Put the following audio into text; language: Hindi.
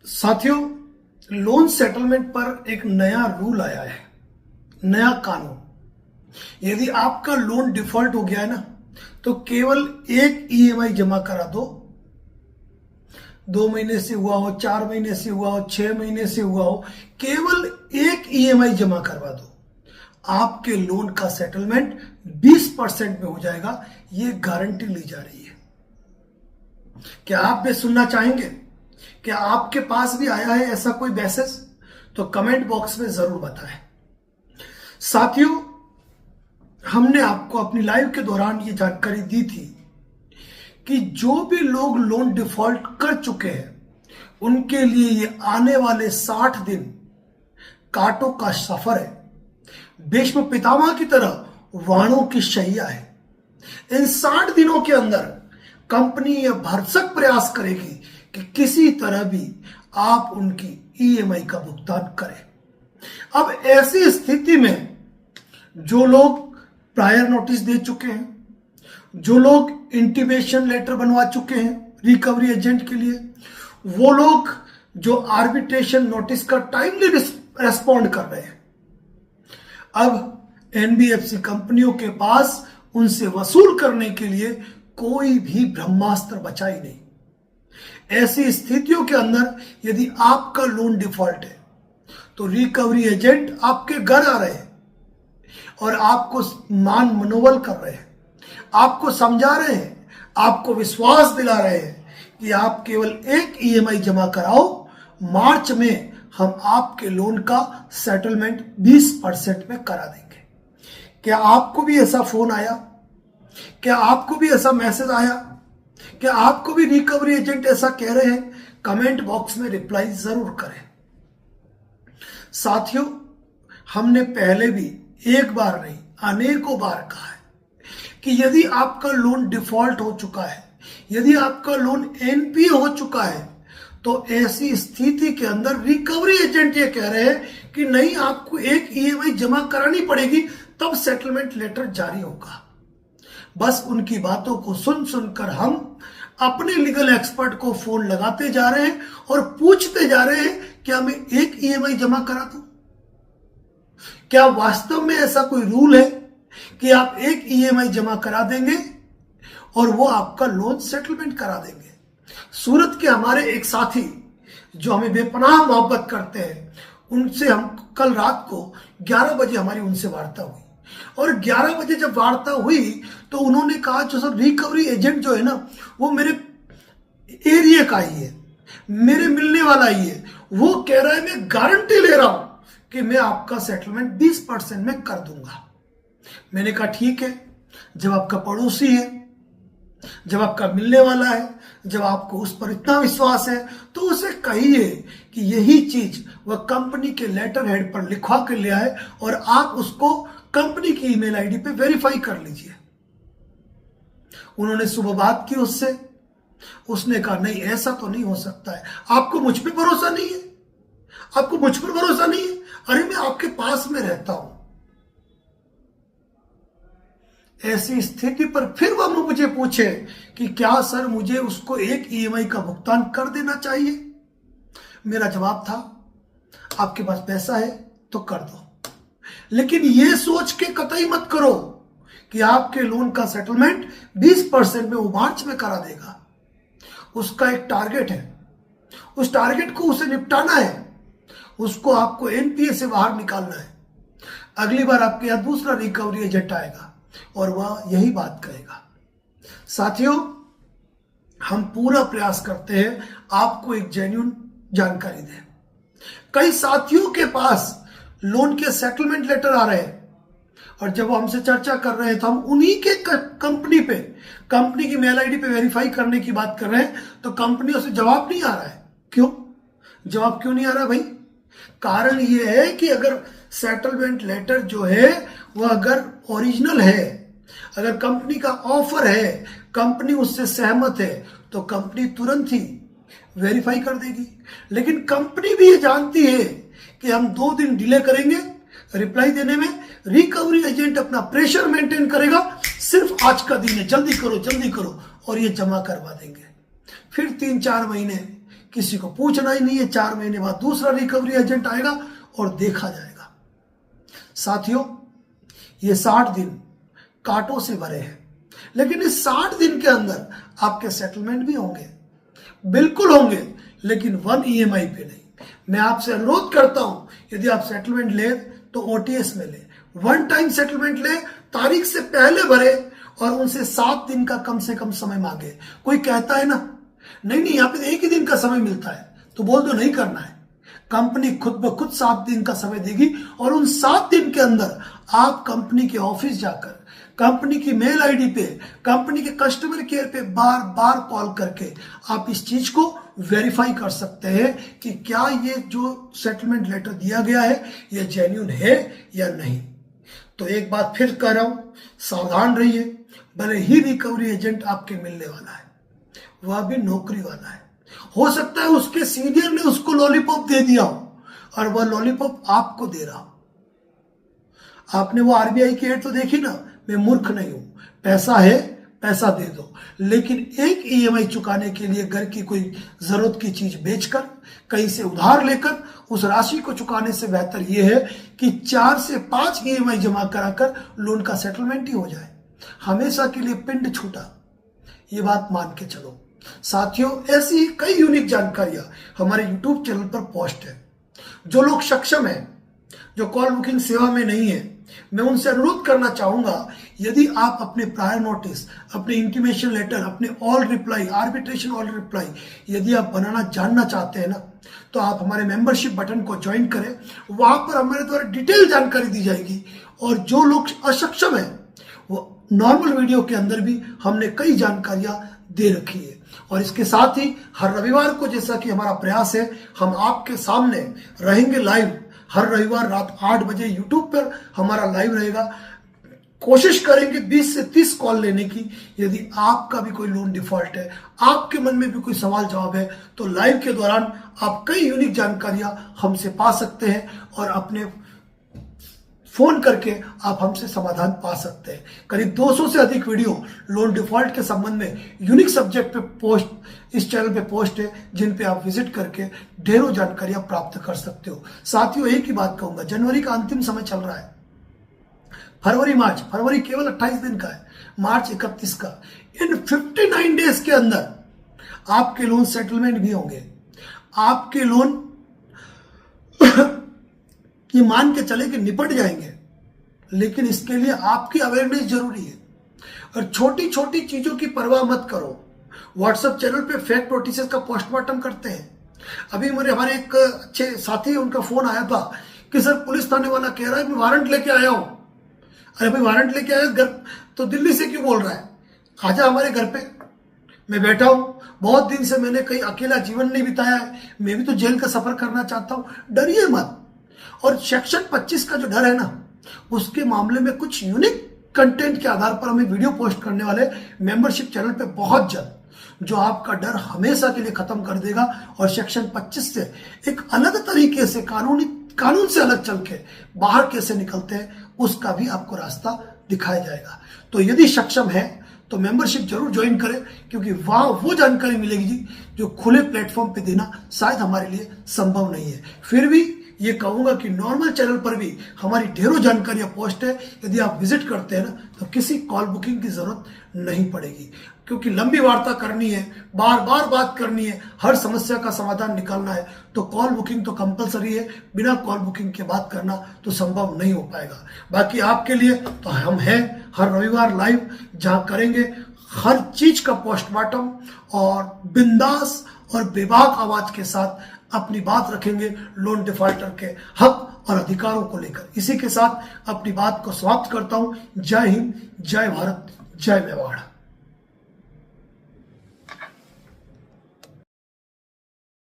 साथियों, लोन सेटलमेंट पर एक नया रूल आया है, नया कानून। यदि आपका लोन डिफॉल्ट हो गया है ना, तो केवल एक ईएमआई जमा करा दो। 2 महीने से हुआ हो, 4 महीने से हुआ हो, 6 महीने से हुआ हो, केवल एक ईएमआई जमा करवा दो, आपके लोन का सेटलमेंट 20% में हो जाएगा। ये गारंटी ली जा रही है। क्या आप भी सुनना चाहेंगे? क्या आपके पास भी आया है ऐसा कोई मैसेज? तो कमेंट बॉक्स में जरूर बताएं। साथियों, हमने आपको अपनी लाइव के दौरान ये जानकारी दी थी कि जो भी लोग लोन डिफॉल्ट कर चुके हैं उनके लिए ये आने वाले 60 दिन कांटों का सफर है। भीष्म पितामह की तरह वाणों की शैया है। इन 60 दिनों के अंदर कंपनी यह भरसक प्रयास करेगी कि किसी तरह भी आप उनकी ईएमआई का भुगतान करें। अब ऐसी स्थिति में जो लोग प्रायर नोटिस दे चुके हैं, जो लोग इंटीमेशन लेटर बनवा चुके हैं रिकवरी एजेंट के लिए, वो लोग जो आर्बिट्रेशन नोटिस का टाइमली रेस्पॉन्ड कर रहे हैं, अब एनबीएफसी कंपनियों के पास उनसे वसूल करने के लिए कोई भी ब्रह्मास्त्र बचा ही नहीं। ऐसी स्थितियों के अंदर यदि आपका लोन डिफॉल्ट है तो रिकवरी एजेंट आपके घर आ रहे हैं और आपको मान मनोबल कर रहे हैं, आपको समझा रहे हैं, आपको विश्वास दिला रहे हैं कि आप केवल एक ईएमआई जमा कराओ, मार्च में हम आपके लोन का सेटलमेंट 20% में करा देंगे। क्या आपको भी ऐसा फोन आया? क्या आपको भी ऐसा मैसेज आया? क्या आपको भी रिकवरी एजेंट ऐसा कह रहे हैं? कमेंट बॉक्स में रिप्लाई जरूर करें। साथियों, हमने पहले भी एक बार नहीं अनेकों बार कहा है कि यदि आपका लोन डिफॉल्ट हो चुका है, यदि आपका लोन एनपीए हो चुका है, तो ऐसी स्थिति के अंदर रिकवरी एजेंट ये कह रहे हैं कि नहीं, आपको एक ईएमआई जमा करानी पड़ेगी, तब सेटलमेंट लेटर जारी होगा। बस उनकी बातों को सुन सुनकर हम अपने लीगल एक्सपर्ट को फोन लगाते जा रहे हैं और पूछते जा रहे हैं क्या मैं एक ईएमआई जमा करा दूं? क्या वास्तव में ऐसा कोई रूल है कि आप एक ईएमआई जमा करा देंगे और वो आपका लोन सेटलमेंट करा देंगे? सूरत के हमारे एक साथी जो हमें बेपनाह मोहब्बत करते हैं, उनसे हम कल रात को 11 बजे हमारी उनसे वार्ता हुई और 11 बजे जब वार्ता हुई तो उन्होंने कहा जो सर रिकवरी एजेंट जो है ना, वो मेरे एरिया का ही है, मेरे मिलने वाला ही है, वो कह रहा है मैं गारंटी ले रहा हूं कि मैं आपका सेटलमेंट 20% में कर दूंगा। मैंने कहा ठीक है, जब आपका पड़ोसी है, जब आपका मिलने वाला है, जब आपको उस पर इतना विश्वास है, तो उसे कहिए कि यही चीज वह कंपनी के लेटर हेड पर लिखवा के ले आए और आप उसको कंपनी की ईमेल आईडी पे वेरीफाई कर लीजिए। उन्होंने सुबह बात की उससे, उसने कहा नहीं, ऐसा तो नहीं हो सकता है, आपको मुझ पे भरोसा नहीं है, आपको मुझ पर भरोसा नहीं है? अरे मैं आपके पास में रहता हूं। ऐसी स्थिति पर फिर वह मुझे पूछे कि क्या सर मुझे उसको एक ईएमआई का भुगतान कर देना चाहिए? मेरा जवाब था आपके पास पैसा है तो कर दो, लेकिन यह सोच के कतई मत करो कि आपके लोन का सेटलमेंट 20% में वो मार्च में करा देगा। उसका एक टारगेट है, उस टारगेट को उसे निपटाना है, उसको आपको एनपीए से बाहर निकालना है। अगली बार आपके यहां दूसरा रिकवरी एजेंट आएगा और वह यही बात करेगा। साथियों, हम पूरा प्रयास करते हैं आपको एक जेन्युइन जानकारी दें। कई साथियों के पास लोन के सेटलमेंट लेटर आ रहे हैं और जब हमसे चर्चा कर रहे हैं तो हम उन्हीं के कंपनी पे, कंपनी की मेल आईडी पे वेरीफाई करने की बात कर रहे हैं, तो कंपनियों से जवाब नहीं आ रहा है। क्यों जवाब क्यों नहीं आ रहा भाई? कारण यह है कि अगर सेटलमेंट लेटर जो है वह अगर ओरिजिनल है, अगर कंपनी का ऑफर है, कंपनी उससे सहमत है, तो कंपनी तुरंत ही वेरीफाई कर देगी। लेकिन कंपनी भी ये जानती है कि हम 2 दिन डिले करेंगे रिप्लाई देने में, रिकवरी एजेंट अपना प्रेशर मेंटेन करेगा, सिर्फ आज का दिन है, जल्दी करो जल्दी करो, और ये जमा करवा देंगे। फिर 3-4 महीने किसी को पूछना ही नहीं है। 4 महीने बाद दूसरा रिकवरी एजेंट आएगा और देखा जाएगा। साथियों, ये 60 दिन कांटों से भरे हैं, लेकिन इस 60 दिन के अंदर आपके सेटलमेंट भी होंगे, बिल्कुल होंगे, लेकिन 1 EMI पे नहीं। मैं आपसे अनुरोध करता हूं, यदि आप सेटलमेंट ले तो OTS में ले, 1 टाइम सेटलमेंट ले, तारीख से पहले भरे और उनसे 7 दिन का कम से कम समय मांगे। कोई कहता है ना, नहीं यहाँ पे 1 ही दिन का समय मिलता है, तो बोल दो नहीं करना है। कंपनी खुद ब खुद 7 दिन का समय देगी और उन 7 दिन के अंदर आप कंपनी के ऑफिस जाकर, कंपनी की मेल आईडी पे, कंपनी के कस्टमर केयर पे बार बार कॉल करके आप इस चीज को वेरीफाई कर सकते हैं कि क्या ये जो सेटलमेंट लेटर दिया गया है ये जेन्युइन है या नहीं। तो एक बात फिर कह रहा हूं, सावधान रहिए। भले ही रिकवरी एजेंट आपके मिलने वाला है, वह भी नौकरी वाला है, हो सकता है उसके सीनियर ने उसको लॉलीपॉप दे दिया हो और वह लॉलीपॉप आपको दे रहा हो। आपने वो RBI की एड तो देखी ना, मैं मूर्ख नहीं हूं, पैसा है पैसा दे दो, लेकिन एक EMI चुकाने के लिए घर की कोई जरूरत की चीज बेचकर, कहीं से उधार लेकर उस राशि को चुकाने से बेहतर यह है कि 4 से 5 EMI जमा कराकर लोन का सेटलमेंट ही हो जाए। हमेशा के लिए पिंड छूटा, ये बात मान के चलो। साथियों, ऐसी ही कई यूनिक जानकारियां हमारे YouTube चैनल पर पोस्ट है। जो लोग सक्षम हैं, जो कॉल बुकिंग सेवा में नहीं है, मैं उनसे अनुरोध करना चाहूंगा, यदि आप अपने प्रायर नोटिस, अपने इंटीमेशन लेटर, अपने all reply, arbitration all reply यदि आप बनाना जानना चाहते हैं ना, तो आप हमारे मेंबरशिप बटन को ज्वाइन करें। वहां पर हमारे द्वारा डिटेल जानकारी दी जाएगी और जो लोग असक्षम हैं वो नॉर्मल वीडियो के अंदर भी हमने कई जानकारियां दे रखी है। और इसके साथ ही हर रविवार को, जैसा कि हमारा प्रयास है, हम आपके सामने रहेंगे लाइव। हर रविवार रात 8 बजे YouTube पर हमारा लाइव रहेगा। कोशिश करेंगे 20 से 30 कॉल लेने की। यदि आपका भी कोई लोन डिफॉल्ट है, आपके मन में भी कोई सवाल जवाब है, तो लाइव के दौरान आप कई यूनिक जानकारियां हमसे पा सकते हैं और अपने फोन करके आप हमसे समाधान पा सकते हैं। करीब 200 से अधिक वीडियो लोन डिफॉल्ट के संबंध में यूनिक सब्जेक्ट पे पोस्ट इस चैनल पे पोस्ट है, जिन पे आप विजिट करके ढेरों जानकारियां प्राप्त कर सकते हो। साथियों, एक ही बात कहूंगा, जनवरी का अंतिम समय चल रहा है। फरवरी केवल 28 दिन का है, मार्च 31 का। इन 59 डेज के अंदर आपके लोन सेटलमेंट भी होंगे। आपके लोन ये मान के चले कि निपट जाएंगे, लेकिन इसके लिए आपकी अवेयरनेस जरूरी है। और छोटी छोटी चीजों की परवाह मत करो। व्हाट्सएप चैनल पे फेक नोटिस का पोस्टमार्टम करते हैं। अभी हमारे एक अच्छे साथी, उनका फोन आया था कि सर पुलिस थाने वाला कह रहा है मैं वारंट लेके आया हूं। अरे भाई, वारंट लेके आया घर तो दिल्ली से क्यों बोल रहा है? आजा हमारे घर पे, मैं बैठा हूं। बहुत दिन से मैंने कहीं अकेला जीवन नहीं बिताया है, मैं भी तो जेल का सफर करना चाहता हूं। डरिए मत। और सेक्शन 25 का जो डर है ना, उसके मामले में कुछ यूनिक कंटेंट के आधार पर हमें वीडियो पोस्ट करने वाले मेंबरशिप चैनल पे बहुत जल्द, जो आपका डर हमेशा के लिए खत्म कर देगा और सेक्शन 25 से एक अलग तरीके से कानून से अलग चल के बाहर कैसे निकलते हैं उसका भी आपको रास्ता दिखाया जाएगा। तो यदि सक्षम है तो मेंबरशिप जरूर ज्वाइन करें, क्योंकि वहां वो जानकारी मिलेगी जो खुले प्लेटफॉर्म पे देना शायद हमारे लिए संभव नहीं है। फिर भी ये कहूंगा कि नॉर्मल चैनल पर भी हमारी ढेरों जानकारियां पोस्ट है। यदि आप विजिट करते हैं ना, तो किसी कॉल बुकिंग की जरूरत नहीं पड़ेगी, क्योंकि लंबी वार्ता करनी है, बार बार बात करनी है, हर समस्या का समाधान निकालना है, तो कॉल बुकिंग तो कंपलसरी है। बिना कॉल बुकिंग के बात करना तो संभव नहीं हो पाएगा। बाकी आपके लिए तो हम हैं हर रविवार लाइव, जहां करेंगे हर चीज का पोस्टमार्टम और बिंदास और बेबाक आवाज के साथ अपनी बात रखेंगे लोन डिफॉल्टर के हक और अधिकारों को लेकर। इसी के साथ अपनी बात को समाप्त करता हूं। जय हिंद, जय भारत, जय मेवाड़।